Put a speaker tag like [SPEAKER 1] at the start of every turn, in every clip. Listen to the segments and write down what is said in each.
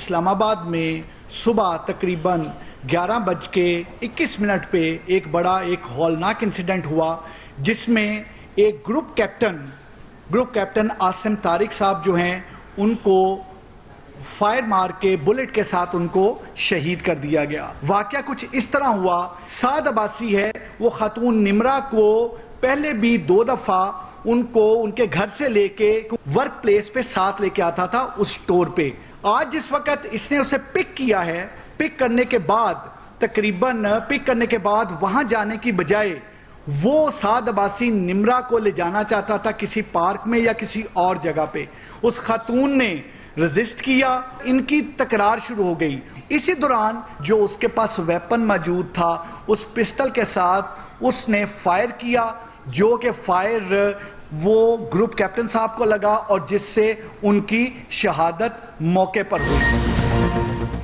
[SPEAKER 1] इस्लामाबाद में सुबह तकरीबन 11:21 पे एक बड़ा हौलनाक इंसिडेंट हुआ, जिसमें एक ग्रुप कैप्टन आसिम तारिक साहब जो हैं उनको फायर मार के बुलेट के साथ उनको शहीद कर दिया गया। वाकया कुछ इस तरह हुआ, साद अब्बासी है, वो खातून निमरा को पहले भी 2 दफा उनको उनके घर से लेके वर्क प्लेस पे साथ लेके आता था उस स्टोर पे। आज जिस वक्त इसने उसे पिक किया है, पिक करने के बाद वहां जाने की बजाय वो साद अब्बासी निमरा को ले जाना चाहता था किसी पार्क में या किसी और जगह पे। उस खातून ने रेजिस्ट किया, इनकी तकरार शुरू हो गई। इसी दौरान जो उसके पास वेपन मौजूद था, उस पिस्टल के साथ उसने फायर किया, जो कि फायर वो ग्रुप कैप्टन साहब को लगा और जिससे उनकी शहादत मौके पर हुई।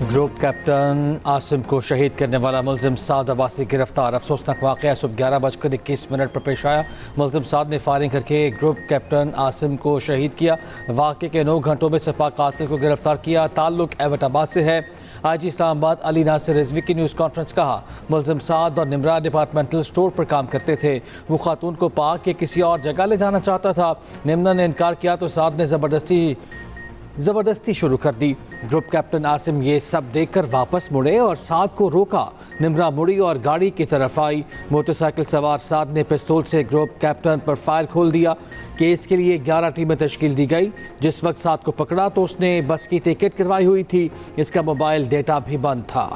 [SPEAKER 2] ग्रुप कैप्टन आसिम को शहीद करने वाला मुलजिम साद अब्बासी गिरफ्तार। अफसोसनाक वाक़या सुबह 11:21 पर पेश आया। मुलजिम साद ने फायरिंग करके ग्रुप कैप्टन आसिम को शहीद किया। वाक़े के 9 घंटों में सपा कातिल को गिरफ्तार किया। ताल्लुक एबटाबाद से है। आज इस्लामाबाद अली नासिर रिजवी की न्यूज़ कॉन्फ्रेंस कहा, मुलजिम साद और निमरा डिपार्टमेंटल स्टोर पर काम करते थे। वो खातून को पाक के किसी और जगह ले जाना चाहता था। निमरा ने इनकार किया तो साद ने ज़बरदस्ती शुरू कर दी। ग्रुप कैप्टन आसिम ये सब देखकर वापस मुड़े और साद को रोका। निमरा मुड़ी और गाड़ी की तरफ आई। मोटरसाइकिल सवार साद ने पिस्तौल से ग्रुप कैप्टन पर फायर खोल दिया। केस के लिए 11 टीमें तश्कील दी गई। जिस वक्त साद को पकड़ा तो उसने बस की टिकट करवाई हुई थी। इसका मोबाइल डेटा भी बंद था।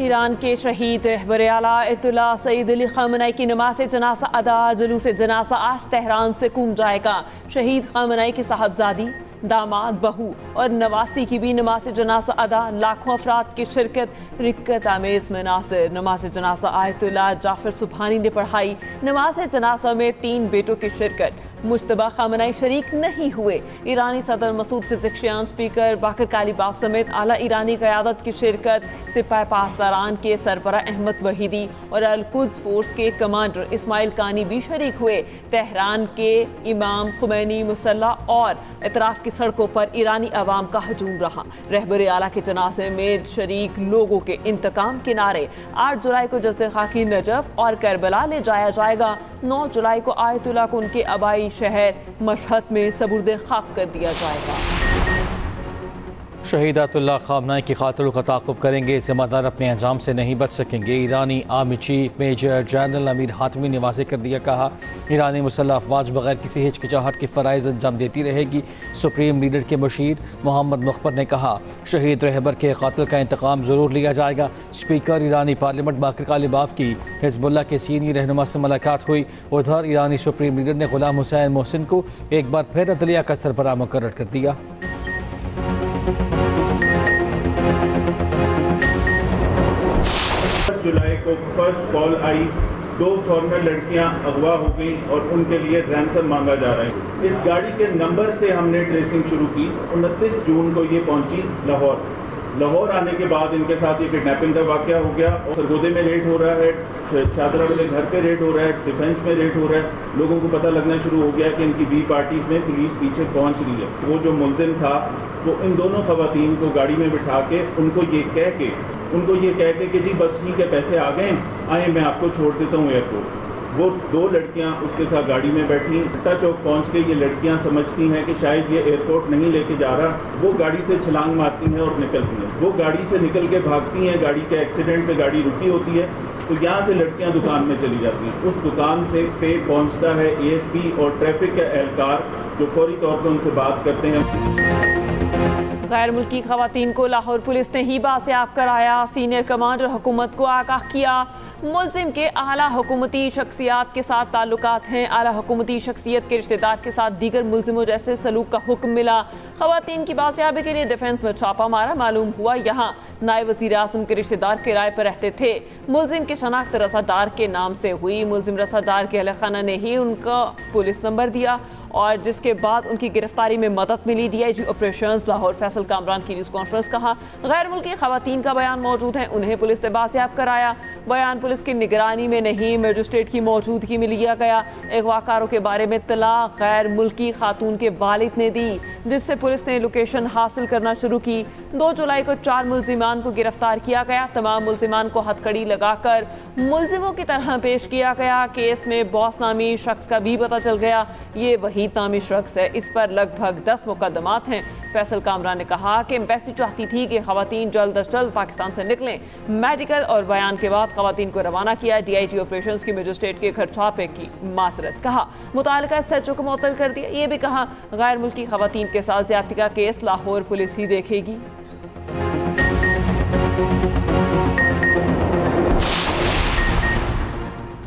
[SPEAKER 3] ईरान के शहीद रहबर आला अयतुल्लाह सईद अली ख़ामेनी की नमाज जनाजा अदा। जुलूस जनाजा आज तेहरान से कूम जाएगा। शहीद ख़ामेनी की साहबजादी, दामाद, बहू और नवासी की भी नमाज जनाजा अदा। लाखों अफराद की शिरकत। रिक्कत आमेज़ मनासिर। नमाज जनाजा आयतुल्लाह जाफर सुबहानी ने पढ़ाई। नमाज जनाजा में 3 बेटों की शिरकत। मुश्तबा ख़ामेनी शरीक नहीं हुए। ईरानी सदर मसूद पिज़ेशियान, स्पीकर बाकर कालीबाफ समेत आला ईरानी क़यादत की शिरकत। सिपाही पासदारान के सरबरा अहमद वहीदी और अल-कुद्स फोर्स के कमांडर इस्माइल कानी भी शरीक हुए। तेहरान के इमाम खुमैनी मुसल्ला और इतराफ़ की सड़कों पर ईरानी अवाम का हजूम रहा। रहबर आला के जनाजे में शरीक लोगों के इंतकाम के नारे। 8 जुलाई को जज़्दे खाकी नजफ और करबला ले जाया जाएगा। 9 जुलाई को आयतुल्लाह को उनके आबाई शहर मशहद में सबुर्दे खाक कर दिया जाएगा।
[SPEAKER 2] शहीद आयतुल्लाह ख़ामेनी की कातिलों का ताक़ुब करेंगे, ज़िम्मेदार अपने अंजाम से नहीं बच सकेंगे। ईरानी army chief major general Amir Hatami ने वाज़ेह कर दिया। कहा, ईरानी मुसल्लह अफ़वाज बगैर किसी हिचकिचाहट के फ़राइज़ अंजाम देती रहेगी। सुप्रीम लीडर के मुशीर मोहम्मद मुख़बर ने कहा, शहीद रहबर के कातिल का इंतकाम ज़रूर लिया जाएगा। स्पीकर ईरानी पार्लियामेंट बाकर कालीबाफ की हिज़्बुल्लाह के सीनियर रहनुमा से मुलाकात हुई। उधर ईरानी सुप्रीम लीडर ने ग़ुलाम हुसैन मोहसिन को एक बार फिर अदलिया का सरबराह मुकर्रर कर दिया।
[SPEAKER 4] जुलाई को फर्स्ट कॉल आई, 2 फॉर्मल लड़कियां अगवा हो गई और उनके लिए रैंसम मांगा जा रहा है। इस गाड़ी के नंबर से हमने ट्रेसिंग शुरू की। 29 जून को ये पहुंची लाहौर आने के बाद इनके साथ ये किडनैपिंग का वाकया हो गया और सरगोदे में रेड हो रहा है, शादरा वाले घर पे रेड हो रहा है, डिफेंस में रेड हो रहा है। लोगों को पता लगना शुरू हो गया कि इनकी 2 पार्टीज में पुलिस पीछे पहुंच रही है। वो जो मुलजिम था वो इन दोनों खवातीन को गाड़ी में बिठा के उनको ये कह के कि जी बस ठीक है, पैसे आ गए, आए मैं आपको छोड़ देता हूँ एयरपोर्ट। वो 2 लड़कियां उसके साथ गाड़ी में बैठी। भट्टा चौक पहुंच के ये लड़कियां समझती हैं कि शायद ये एयरपोर्ट नहीं लेके जा रहा। वो गाड़ी से छलांग मारती हैं और निकलती हैं। वो गाड़ी से निकल के भागती हैं। गाड़ी के एक्सीडेंट पे गाड़ी रुकी होती है तो यहाँ से लड़कियां दुकान में चली जाती हैं। उस दुकान से पे पहुंचता है ASP और ट्रैफिक का एहलकार, जो फौरी तौर पर उनसे बात करते हैं।
[SPEAKER 3] गैर मुल्की खवातीन को लाहौर पुलिस ने ही बासियाब कराया। सीनियर कमांडर हुकूमत को आगाह किया। मुलजिम के आला हुकूमती शख्सियात के साथ ताल्लुकात हैं। आला हुकूमती शख्सियत के रिश्तेदार के साथ दीगर मुलजिमों जैसे सलूक का हुक्म मिला। खवातीन की बासियाबी के लिए डिफेंस में छापा मारा। मालूम हुआ यहाँ नायब वज़ीर आज़म के रिश्तेदार किराए पर रहते थे। मुलजिम की शनाख्त रसादार के नाम से हुई। मुलजिम रसादार के अहल खाना ने ही उनका पुलिस नंबर दिया और जिसके बाद उनकी गिरफ्तारी में मदद मिली। DIG ऑपरेशंस लाहौर फैसल कामरान की न्यूज़ कॉन्फ्रेंस। कहा, गैर मुल्की खवातीन का बयान मौजूद है, उन्हें पुलिस ने बासियाब कराया। बयान पुलिस की निगरानी में नहीं, मजिस्ट्रेट की मौजूदगी में लिया गया। अगवाकारों के बारे में इत्तला गैर मुल्की खातून के वालिद ने दी, जिससे पुलिस ने लोकेशन हासिल करना शुरू की। 2 जुलाई को 4 मुल्जिमान को गिरफ्तार किया गया। तमाम मुल्जिमान को हथकड़ी लगाकर मुल्जिमों की तरह पेश किया गया। केस में बॉस नामी शख्स का भी पता चल गया। ये वही नामी शख्स है। इस पर लगभग 10 मुकदमात हैं। फैसल कामरान ने कहा कि एम्बेसी चाहती थी कि खवातीन जल्द अज जल्द पाकिस्तान से निकलें। मेडिकल और बयान के बाद खवातीन को रवाना किया। DIG ऑपरेशंस की मजिस्ट्रेट के घर छापे की माजरत कहा। मुतालिका SHO को मुअत्तल कर दिया। ये भी कहा गैर मुल्की खवातीन के साथ ज्यादती का केस लाहौर पुलिस ही देखेगी।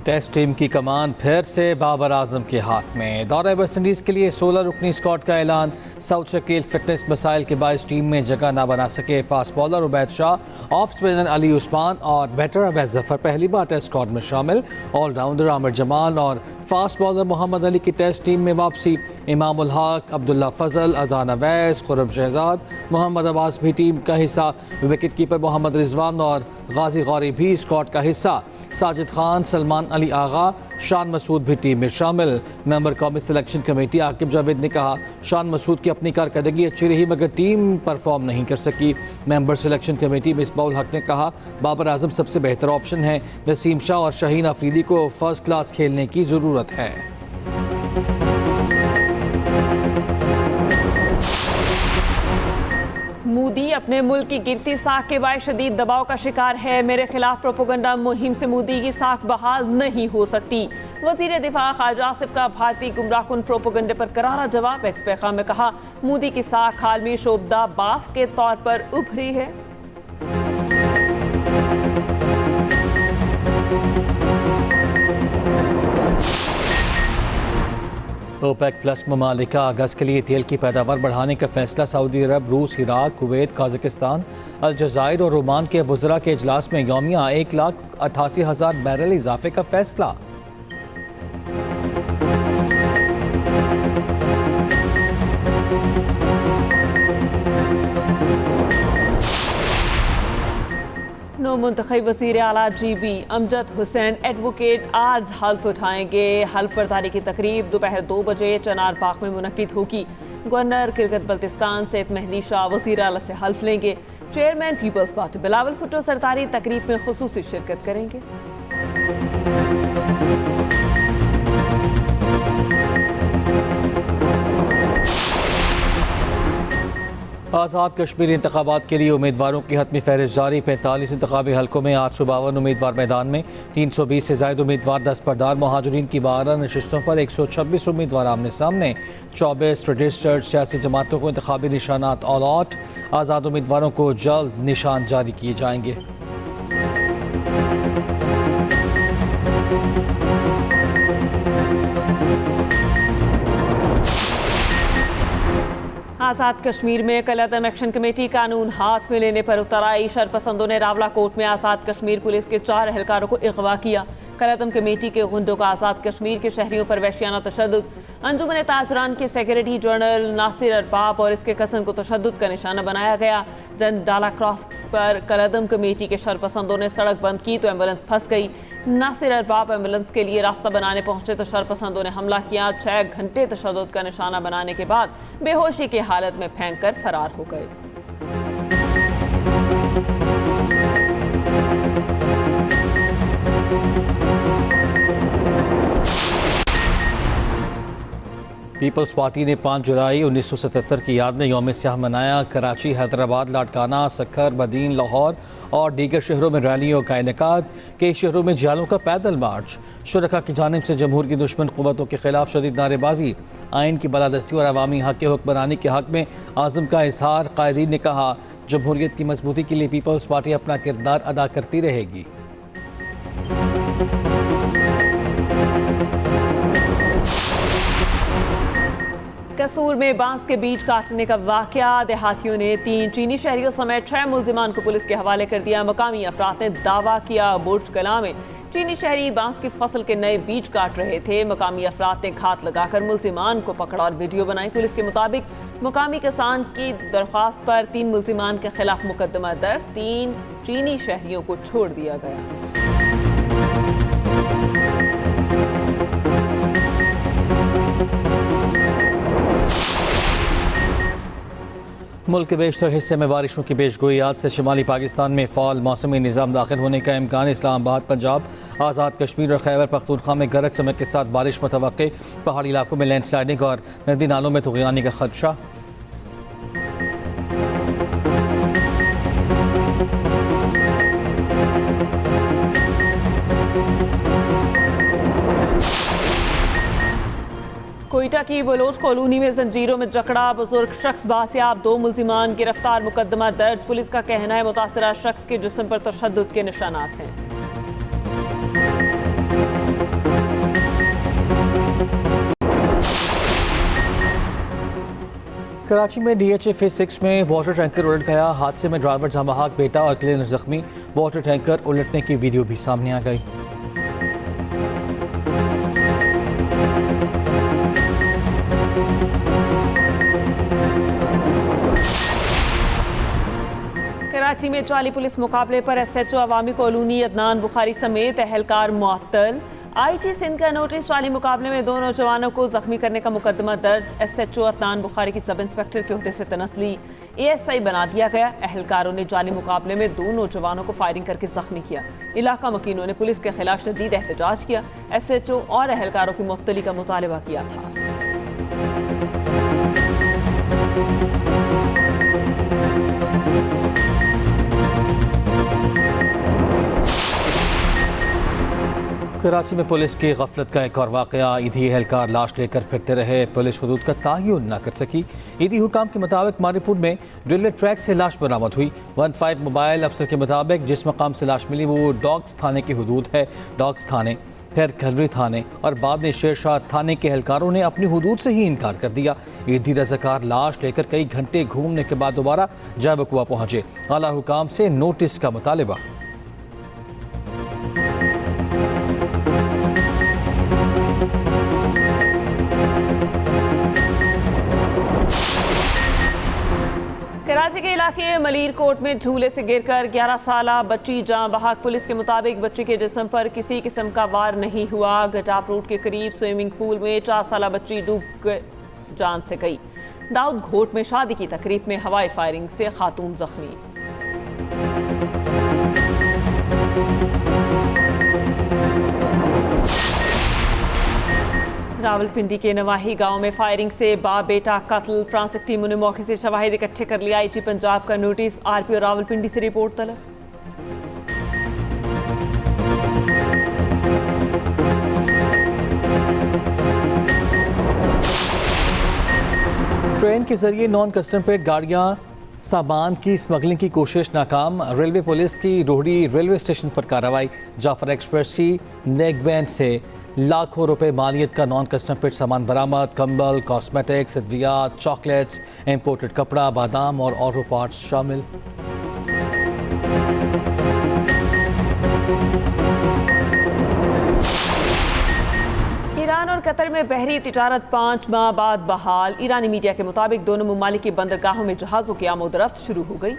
[SPEAKER 2] टेस्ट टीम की कमान फिर से बाबर आजम के हाथ में। दौरे वेस्ट इंडीज़ के लिए 16 रुकनी स्क्वाड का ऐलान। साउथ शकील फिटनेस मसाइल के बायस टीम में जगह ना बना सके। Fast bowler Ubaid Shah, off spinner Ali Usman और बैटर अवैस जफर पहली बार टेस्ट स्क्वाड में शामिल। ऑलराउंडर आमिर जमाल और फास्ट बॉलर मोहम्मद अली की टेस्ट टीम में वापसी। इमाम उल हक, अब्दुल्ला फजल, अजान अवैस, खुरम शहजाद, मोहम्मद अब्बास भी टीम का हिस्सा। विकेट कीपर मोहम्मद रिजवान और गाजी गौरी भी स्क्वाड का हिस्सा। साजिद खान, सलमान अली आगा, शान मसूद भी टीम में शामिल। मेंबर कौमी सिलेक्शन कमेटी आकिब जावेद ने कहा शान मसूद की अपनी कारकर्दगी अच्छी रही मगर टीम परफॉर्म नहीं कर सकी। Member selection committee Misbah ul Haq ने कहा बाबर आजम सबसे बेहतर ऑप्शन है। नसीम शाह और शाहीन अफरीदी को फर्स्ट क्लास खेलने की ज़रूरत है।
[SPEAKER 3] मोदी अपने मुल्क की गिरती साख के बायस शदीद दबाव का शिकार है। मेरे खिलाफ प्रोपोगंडा मुहिम से मोदी की साख बहाल नहीं हो सकती। वजीर दिफा ख्वाजा आसिफ का भारतीय गुमराहकुन प्रोपोगंडे पर करारा जवाब। एक्स पैगाम में कहा मोदी की साख आलमी शोबदा बास के तौर पर उभरी है।
[SPEAKER 2] ओपेक प्लस ममालिक का अगस्त के लिए तेल की पैदावार बढ़ाने का फैसला। सऊदी अरब, रूस, इराक, कुवैत, काज़ाकिस्तान, अलजायर और ओमान के वज़रा के इजलास में यौमिया 1,88,000 बैरल इजाफे का फैसला।
[SPEAKER 3] नो मुंतखब वज़ीर आला GB अमजद हुसैन एडवोकेट आज हल्फ उठाएंगे। हल्फ बर्दारी की तकरीब दोपहर 2 बजे चनार बाग में मुनक्किद होगी। गवर्नर गिलगित बल्तिस्तान सैयद मेहदी शाह वज़ीर आला से हल्फ लेंगे। Chairman Peoples Party Bilawal Bhutto Zardari तकरीब में खुसूसी शिरकत करेंगे।
[SPEAKER 2] आज़ाद कश्मीर इंतखाबात के लिए उम्मीदवारों की हतमी फहरिस्त जारी। 45 इंतखाबी हल्कों में 852 उम्मीदवार मैदान में। 320 से ज़ायद उम्मीदवार दस्तबरदार। महाजरीन की 12 नशिस्तों पर 126 उम्मीदवार आमने सामने। 24 रजिस्टर्ड सियासी जमातों को इंतखाबी निशानात अलॉट। आज़ाद उम्मीदवारों को जल्द निशान जारी किए जाएंगे।
[SPEAKER 3] आज़ाद कश्मीर में कलअदम एक्शन कमेटी कानून हाथ में लेने पर उतर आई। शरपसंदों ने रावला कोट में आज़ाद कश्मीर पुलिस के 4 एहलकारों को अगवा किया। कलअदम कमेटी के गुंडों का आज़ाद कश्मीर के शहरियों पर वहशियाना तशद्दुद। अंजुमन ताजरान के सेक्रेटरी जनरल नासिर अरबाब और इसके कसन को तशद्दुद का निशाना बनाया गया। जन डाला क्रॉस पर कलअदम कमेटी के शरपसंदों ने सड़क बंद की तो एम्बुलेंस फंस गई। नासिर अरबाब एम्बुलेंस के लिए रास्ता बनाने पहुंचे तो शरपसंदों ने हमला किया। 6 घंटे तशद्दुद का निशाना बनाने के बाद बेहोशी की हालत में फेंक कर फरार हो गए।
[SPEAKER 2] पीपल्स पार्टी ने 5 जुलाई 1977 की याद में यौम स्याह मनाया। कराची, हैदराबाद, लाड़काना, सक्खर, बदीन, लाहौर और दीगर शहरों में रैलियों का इनेकाद। कई शहरों में जालों का पैदल मार्च। शुरका की जानिब से जमहूर की दुश्मन क़ुव्वतों के खिलाफ शदीद नारेबाजी। आइन की बालादस्ती और अवामी हक के हुक्मरानी के हक में आज़म का इजहार। कायदीन ने कहा जमहूरियत की मजबूती के लिए पीपल्स पार्टी अपना किरदार अदा करती रहेगी।
[SPEAKER 3] कसूर में बांस के बीज काटने का वाकया। देहातियों ने 3 चीनी शहरियों समेत 6 मुल्जिमान को पुलिस के हवाले कर दिया। मकामी अफराद ने दावा किया बुर्ज कला में चीनी शहरी बांस की फसल के नए बीज काट रहे थे। मकामी अफराद ने घात लगाकर मुल्जिमान को पकड़ा और वीडियो बनाई। पुलिस के मुताबिक मकामी किसान की दरख्वास्त पर 3 मुल्जिमान के खिलाफ मुकदमा दर्ज। 3 चीनी शहरियों को छोड़ दिया गया।
[SPEAKER 2] मुल्क के बेशतर हिस्से में बारिशों की पेशगोई। आज से शुमाली पाकिस्तान में फ़ाल मौसमी निज़ाम दाखिल होने का इम्कान। इस्लामाबाद, पंजाब, आज़ाद कश्मीर और खैबर पख्तूनख्वा में गरज चमक के साथ बारिश मुतवक्के। पहाड़ी इलाकों में लैंडस्लाइडिंग और नदी नालों में तुग़यानी का खदशा।
[SPEAKER 3] कोयटा की बलोच कॉलोनी में जंजीरों में जकड़ा, बुजुर्ग शख्स बासियाब, 2 मुल्जिमान गिरफ्तार, मुकदमा दर्ज। पुलिस का कहना है मुतासरा शख्स के जिस्म पर तशद्दुद के निशानात हैं।
[SPEAKER 2] कराची में DHA फेज 6 में वाटर टैंकर उलट गया। हादसे में ड्राइवर जमाहाक बेटा और क्लीनर जख्मी। वाटर टैंकर उलटने की वीडियो भी सामने आ गई।
[SPEAKER 3] कराची में जाली पुलिस मुकाबले पर SHO अवामी कॉलोनी अदनान बुखारी समेत अहलकार मुअत्तल। IG सिंध का नोटिस। जाली मुकाबले में 2 नौजवानों को जख्मी करने का मुकदमा दर्ज। SHO अदनान बुखारी की सब इंस्पेक्टर के ओहदे से तनस्ली, ASI बना दिया गया। अहलकारों ने जाली मुकाबले में 2 नौजवानों को फायरिंग करके जख्मी किया। इलाका मकीनों ने पुलिस के खिलाफ शदीद एहतजाज किया। SHO और अहलकारों की मुअत्तली का मुतालबा किया था।
[SPEAKER 2] कराची में पुलिस की गफलत का एक और वाक़या। ईदी एहलकार लाश लेकर फिरते रहे, पुलिस हुदूद का तयन न कर सकी। ईदी हुकाम के मुताबिक मारीपुर में रेलवे ट्रैक से लाश बरामद हुई। 15 मोबाइल अफसर के मुताबिक जिस मकाम से लाश मिली वो डॉग्स थाने की हुदूद है। डॉग्स थाने, फिर खलरी थाने और बाद में शेरशाह थाने के एहलकारों ने अपनी हुदूद से ही इनकार कर दिया। ईदी रज़ाकार लाश लेकर कई घंटे घूमने के बाद दोबारा जाबकुआ पहुंचे। आला हुकाम से नोटिस का मुतालबा।
[SPEAKER 3] कराची के इलाके मलीर कोट में झूले से गिरकर 11 साला बच्ची जान बहक। पुलिस के मुताबिक बच्ची के जिस्म पर किसी किस्म का वार नहीं हुआ। गटाप रोड के करीब स्विमिंग पूल में 4 साला बच्ची डूब जान से गई। दाऊद घोट में शादी की तकरीब में हवाई फायरिंग से खातून जख्मी। रावलपिंडी के नवाही गांव में फायरिंग से बाप बेटा कत्ल। फ्रांसिक टीमों ने मौके से शवाहिद इकट्ठे कर लिया। IG पंजाब का नोटिस। RPO रावलपिंडी से रिपोर्ट तलब।
[SPEAKER 2] ट्रेन के जरिए नॉन कस्टम पेड गाड़ियां सामान की स्मगलिंग की कोशिश नाकाम। रेलवे पुलिस की रोहड़ी रेलवे स्टेशन पर कार्रवाई। जाफर एक्सप्रेस की नेकबैन से लाखों रुपए मालियत का नॉन कस्टम पेड सामान बरामद। कंबल, कॉस्मेटिक्स, अद्वियात, चॉकलेट्स, इंपोर्टेड कपड़ा, बादाम और ऑटो पार्ट्स शामिल।
[SPEAKER 3] ईरान और कतर में बहरी तिजारत 5 माह बाद बहाल। ईरानी मीडिया के मुताबिक दोनों ममालिक की बंदरगाहों में जहाज़ों की आमोदरफ्त शुरू हो गई।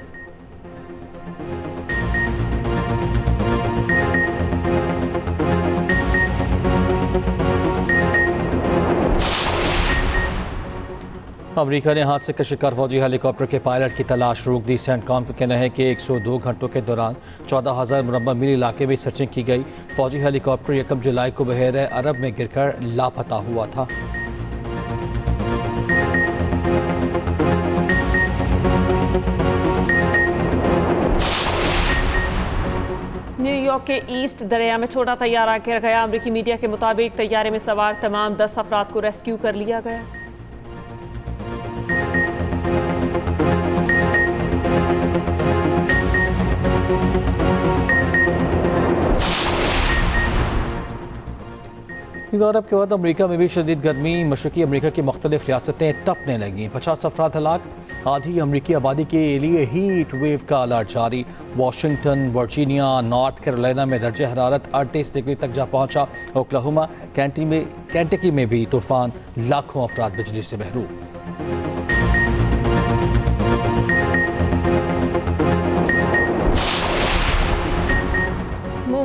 [SPEAKER 2] अमेरिका ने हादसे का शिकार फौजी हेलीकॉप्टर के पायलट की तलाश रोक दी। सेंटकॉम का कहना है कि 102 घंटों के दौरान 14,000 मुरब्बा मील इलाके में सर्चिंग की गई। फौजी हेलीकॉप्टर 1 जुलाई को बहरे अरब में गिरकर लापता हुआ था।
[SPEAKER 3] न्यूयॉर्क के ईस्ट दरिया में छोटा तैयारा गिर गया। अमेरिकी मीडिया के मुताबिक तैयारे में सवार तमाम 10 अफराद को रेस्क्यू कर लिया गया।
[SPEAKER 2] यूरोप के बाद अमेरिका में भी शदीद गर्मी। मशरकी अमेरिका की मुख्तलिफ रियासतें तपने लगीं। 50 अफराद हलाक। आधी अमेरिकी आबादी के लिए हीट वेव का अलर्ट जारी। वाशिंगटन, वर्जीनिया, नॉर्थ कैरोलिना में दर्जे हरारत 38 डिग्री तक जा पहुंचा। ओक्लाहोमा, कैंटकी में भी तूफान। लाखों अफराद बिजली से महरूम।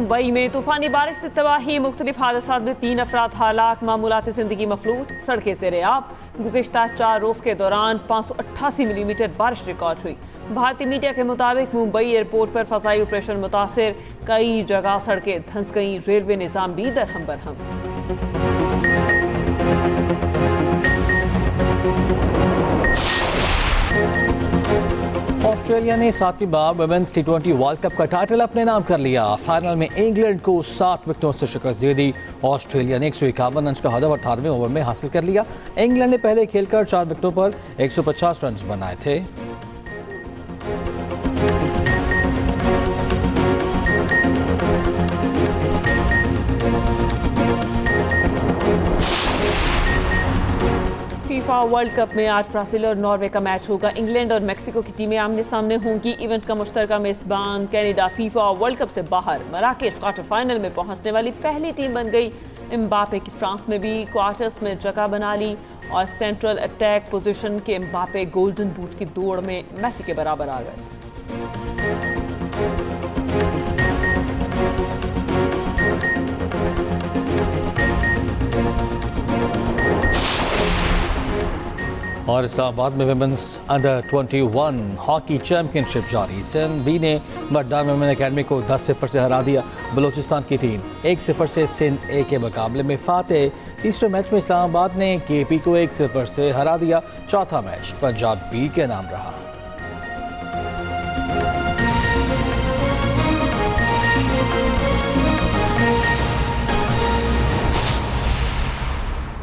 [SPEAKER 3] मुंबई में तूफानी बारिश से तबाही, मुख्तलिफ हादसात में 3 अफराद हलाक, मामूलाती जिंदगी मफलूट, सड़कें से रेआब। गुज़िश्ता 4 रोज़ के दौरान 588 मिलीमीटर बारिश रिकॉर्ड हुई। भारतीय मीडिया के मुताबिक मुंबई एयरपोर्ट पर फ़ज़ाई ऑपरेशन मुतासिर, कई जगह सड़कें धंस गईं, रेलवे निज़ाम भी दरहम बरहम।
[SPEAKER 2] ऑस्ट्रेलिया ने 7वीं बार वुमेन्स T20 वर्ल्ड कप का टाइटल अपने नाम कर लिया। फाइनल में इंग्लैंड को 7 विकेटों से शिकस्त दे दी। ऑस्ट्रेलिया ने 151 रन का हदफ 18वें ओवर में हासिल कर लिया। इंग्लैंड ने पहले खेलकर 4 विकेटों पर 150 रन बनाए थे।
[SPEAKER 3] फीफा वर्ल्ड कप में आज ब्राजील और नॉर्वे का मैच होगा। इंग्लैंड और मेक्सिको की टीमें आमने सामने होंगी। इवेंट का मुश्तरका मेजबान कनाडा फीफा वर्ल्ड कप से बाहर। मराकेश क्वार्टर फाइनल में पहुंचने वाली पहली टीम बन गई। एम्बापे की फ्रांस में भी क्वार्टर्स में जगह बना ली और सेंट्रल अटैक पोजीशन के एम्बापे गोल्डन बूट की दौड़ में मेसी के बराबर आ गए।
[SPEAKER 2] और इस्लामाबाद में वुमेन्स अंडर 21 हॉकी चैंपियनशिप जारी। सिंध बी ने मर्दान वुमेन अकेडमी को 10-0 से हरा दिया। बलूचिस्तान की टीम 1-0 से सिंध ए के मुकाबले में फातेह। तीसरे मैच में इस्लामाबाद ने KP को 1-0 से हरा दिया। चौथा मैच पंजाब बी के नाम रहा।